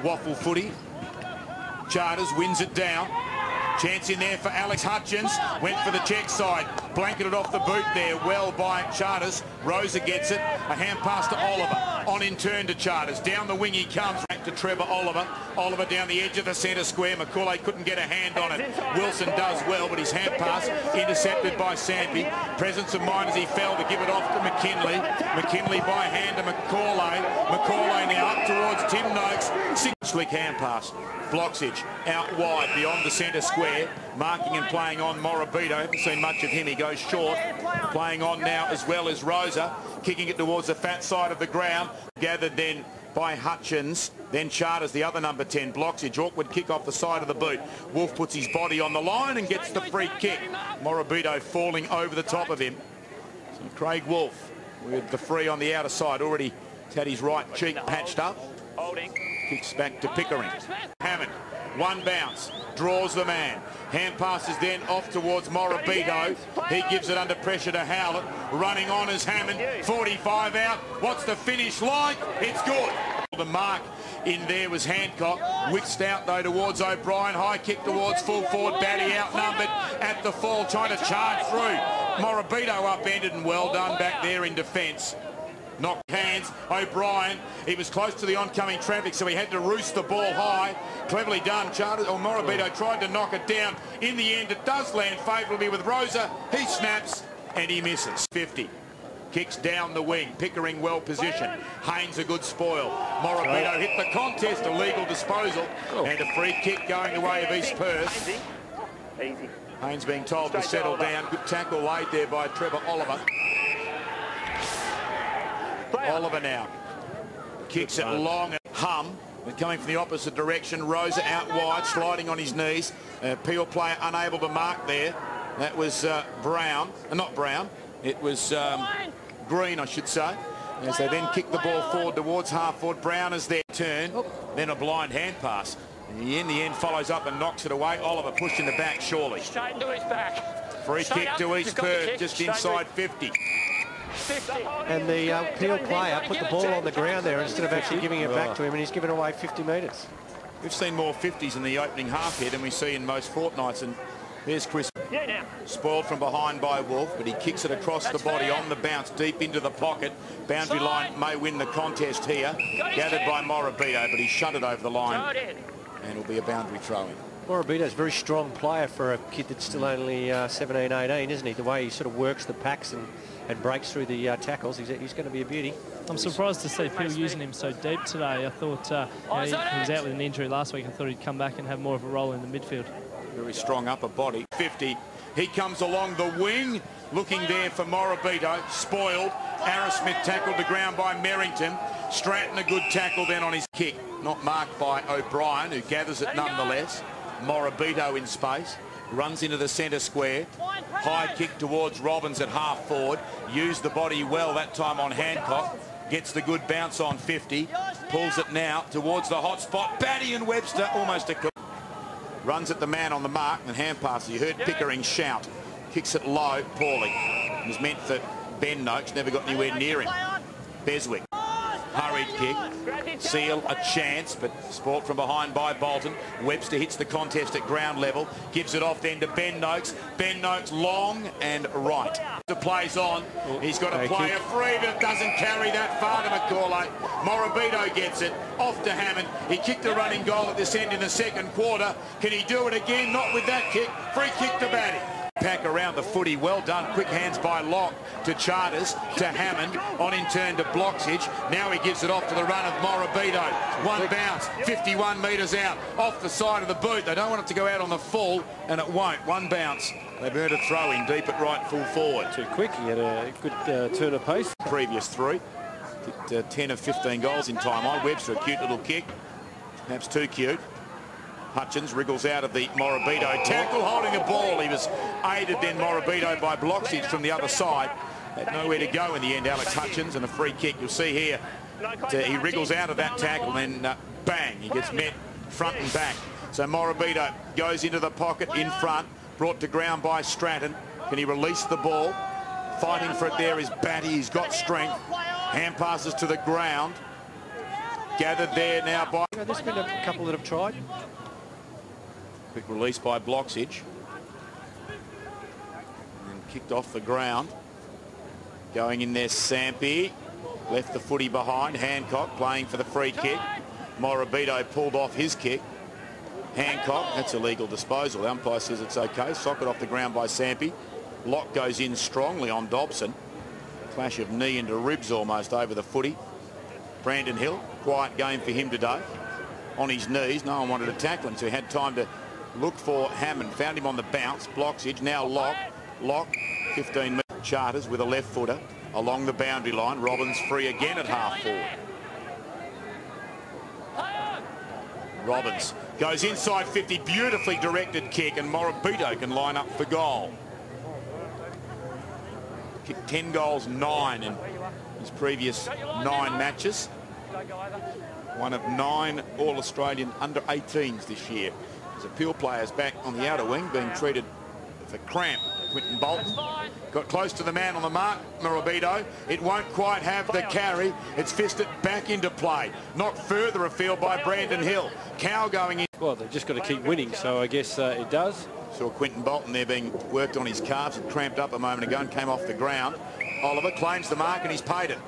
WAFL footy. Charters wins it down. Chance in there for Alex Hutchins. Went for the check side. Blanketed off the boot there well by Charters. Rosa gets it. A hand pass to Oliver. On in turn to Charters. Down the wing he comes. Back to Trevor Oliver. Oliver down the edge of the centre square. McCauley couldn't get a hand on it. Wilson does well, but his hand pass intercepted by Sampy. Presence of mind as he fell to give it off to McKinley. McKinley by hand to McCauley. McCauley now up towards Tim Noakes. Slick hand pass. Bloxage out wide beyond the centre square. Marking and playing on Morabito. Haven't seen much of him. He goes short. Playing on now as well as Rosa. Kicking it towards the fat side of the ground. Gathered then by Hutchins. Then Charters, the other number 10. Bloxage. Awkward kick off the side of the boot. Wolf puts his body on the line and gets the free kick. Morabito falling over the top of him. So Craig Wolf with the free on the outer side. Already had his right cheek patched up. Kicks back to Pickering. Hammond, one bounce, draws the man. Hand passes then off towards Morabito. He gives it under pressure to Howlett. Running on is Hammond. 45 out. What's the finish like? It's good. The mark in there was Hancock. Whisked out though towards O'Brien. High kick towards full forward. Batty outnumbered at the fall, trying to charge through. Morabito upended and well done back there in defence. Knocked hands. O'Brien, he was close to the oncoming traffic, so he had to roost the ball high. Cleverly done. Charters, or Morabito tried to knock it down. In the end, it does land favourably with Rosa. He snaps and he misses. 50. Kicks down the wing. Pickering well positioned. Haynes a good spoil. Morabito hit the contest. A legal disposal. And a free kick going the way of East Perth. Easy. Haynes being told to settle down. Good tackle laid there by Trevor Oliver. Oliver now kicks it long and Hum, but coming from the opposite direction. Rosa out wide, sliding on his knees. Peel player unable to mark there. That was Brown, not Brown. It was Green, I should say. As they then kick the ball forward towards half forward. Brown is their turn. Then a blind hand pass. And he in the end follows up and knocks it away. Oliver pushed in the back surely. Straight into his back. Free kick to East Perth, just inside 50. And the Peel player put the ball on the ground there instead of actually giving it back to him, and he's given away 50 metres. We've seen more 50s in the opening half here than we see in most fortnights, and there's Chris. Spoiled from behind by Wolf, but he kicks it across the body on the bounce deep into the pocket. Boundary line may win the contest here. Gathered by Morabito, but he shut it over the line, and it'll be a boundary throw-in. Morabito's a very strong player for a kid that's still only 17, 18, isn't he? The way he sort of works the packs and breaks through the tackles, he's going to be a beauty. I'm surprised to see Peel using him so deep today. I thought he was out with an injury last week. I thought he'd come back and have more of a role in the midfield. Very strong upper body. 50. He comes along the wing, looking there for Morabito. Spoiled. Arrowsmith tackled the ground by Merrington. Stratton a good tackle then on his kick. Not marked by O'Brien, who gathers it nonetheless. Morabito in space. Runs into the centre square. High kick towards Robbins at half forward. Used the body well that time on Hancock. Gets the good bounce on 50. Pulls it now towards the hot spot. Batty and Webster almost a... Runs at the man on the mark and hand passes. You heard Pickering shout. Kicks it low, poorly. It was meant for Ben Noakes. Never got anywhere near him. Beswick. Hurried kick. Seal a chance, but spoilt from behind by Bolton. Webster hits the contest at ground level. Gives it off then to Ben Noakes. Ben Noakes long and right. The play's on. He's got to play a free, but doesn't carry that far to McCauley. Morabito gets it. Off to Hammond. He kicked a running goal at this end in the second quarter. Can he do it again? Not with that kick. Free kick to Batty. Pack around the footy, well done. Quick hands by Locke to Charters, to Hammond, on in turn to Bloxage. Now he gives it off to the run of Morabito. One bounce, 51 metres out, off the side of the boot. They don't want it to go out on the full, and it won't. One bounce. They've earned a throw in deep at right full forward. Too quick, he had a good turn of pace. Previous three. Kicked 10 of 15 goals in time on. Webster, a cute little kick. Perhaps too cute. Hutchins wriggles out of the Morabito tackle, holding the ball. He was aided then, Morabito, by Bloxage from the other side. Had nowhere to go in the end, Alex Hutchins, and a free kick. You'll see here, he wriggles out of that tackle, and then bang, he gets met front and back. So Morabito goes into the pocket in front, brought to ground by Stratton. Can he release the ball? Fighting for it there is Batty. He's got strength. Hand passes to the ground. Gathered there now by... There's been a couple that have tried. Quick release by Bloxage. And kicked off the ground. Going in there, Sampi. Left the footy behind. Hancock playing for the free kick. Morabito pulled off his kick. Hancock, that's a legal disposal. The umpire says it's okay. Socket off the ground by Sampi. Lock goes in strongly on Dobson. Clash of knee into ribs almost over the footy. Brandon Hill, quiet game for him today. On his knees, no one wanted to tackle him, so he had time to look for Hammond. Found him on the bounce. Bloxage, now Lock. Lock, 15 metres. Charters with a left footer along the boundary line. Robbins free again at half forward. Robbins goes inside 50, beautifully directed kick, and Morabito can line up for goal. Kicked 10 goals, 9 in his previous 9 matches. One of 9 All-Australian under-18s this year. His appeal players back on the outer wing being treated for cramp. Quinton Bolton got close to the man on the mark, Morabito. It won't quite have the carry. It's fisted back into play. Knocked further afield by Brandon Hill. Cow going in. Well, they've just got to keep winning, so I guess it does. Saw Quinton Bolton there being worked on his calves. It cramped up a moment ago and came off the ground. Oliver claims the mark and he's paid it.